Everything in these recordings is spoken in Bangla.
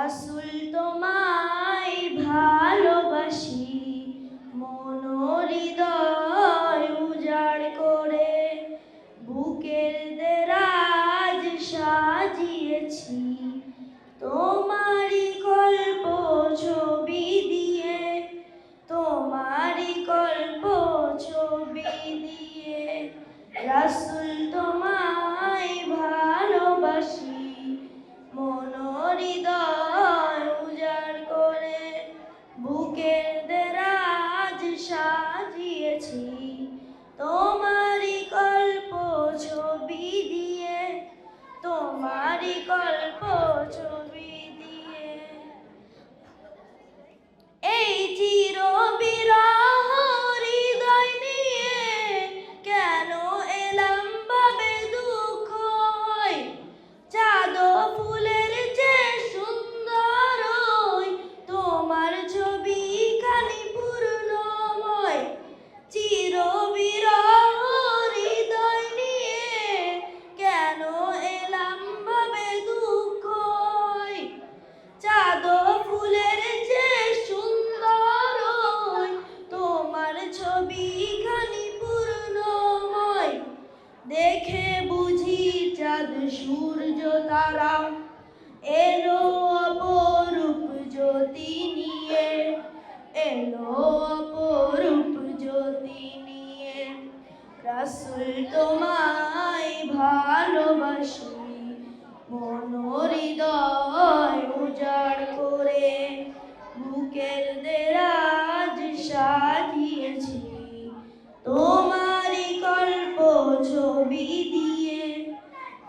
রাসূল তোমায় ভালোবাসি, মন হৃদয় উজাড় করে বুকের দেরাজ সাজিয়েছি তোমারই কল্প ছবি দিয়ে, তোমারই কল্প ছবি দিয়ে। রাসূল তোমায় ভালোবাসি, মন হৃদয় উজাড় করে বুকের দেরাজ সাজিয়েছি তোমারই কল্প ছবি দিয়ে, তোমারই কল্প ছবি দিয়ে। এই চিরবিরহ হৃদয় নিয়ে কেন এলাম ভাবে দুঃখ হয়, চাঁদ ফুলের চেয়ে সুন্দর তোমার ছবি খানি পূর্ণময়। চিরবিরহ হৃদয় নিয়ে কেন এলাম ভাবে দুঃখ হয়, চাঁদ ফুলের চেয়ে সুন্দর তোমার ছবি খানি পূর্ণময়। দেখে বুঝি চাঁদ সূর্য তারা এলো অপরূপ জ্যোতি নিয়ে, এলো অপরূপ জ্যোতি নিয়ে। রাসূল তোমায় ভালোবাসি, মন হৃদয় উজাড় করে বুকের দেরাজ সাজিয়েছি তোমারই কল্প ছবি দিয়ে,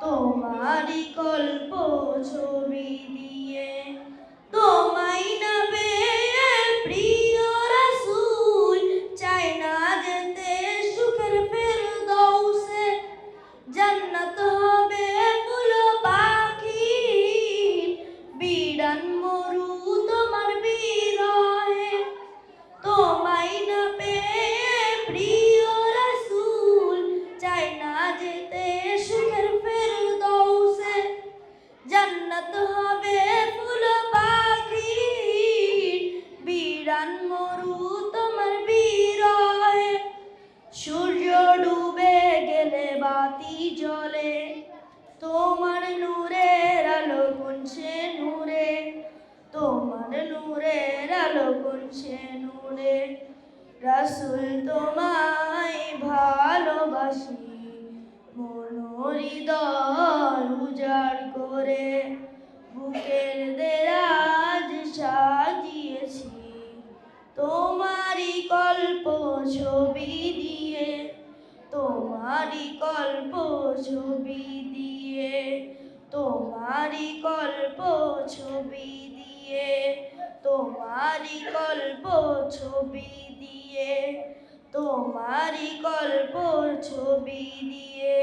তোমারই কল্প ছবি দিয়ে। তোমায় না পেয়ে প্রিয় রাসূল চাই না যেতে সুখের ফেরদৌসে, জান্নাত হবে ফুল পাখি বিরান মরু তোমার বিরহে। তোমায় না পেয়ে প্রিয় রাসূল চাই না যেতে সুখের ফেরদৌসে, জান্নাত হবে ফুল পাখি বিরান মরু তোমার বিরহে। সূর্য ডুবে গেলে বাতি জ্বলে তোমার নূরের আলো গুনছে নূরে, তোমার নূরের আলো গুনছে নূরে। রাসূল তোমায় ভালোবাসি, মন হৃদয় উজাড় করে বুকের দেরাজ সাজিয়েছি তোমারই কল্প ছবি দিয়ে, তোমারই কল্প ছবি দিয়ে, তোমারই কল্প ছবি দিয়ে, তোমারই কল্প ছবি দিয়ে, তোমারই কল্প ছবি দিয়ে।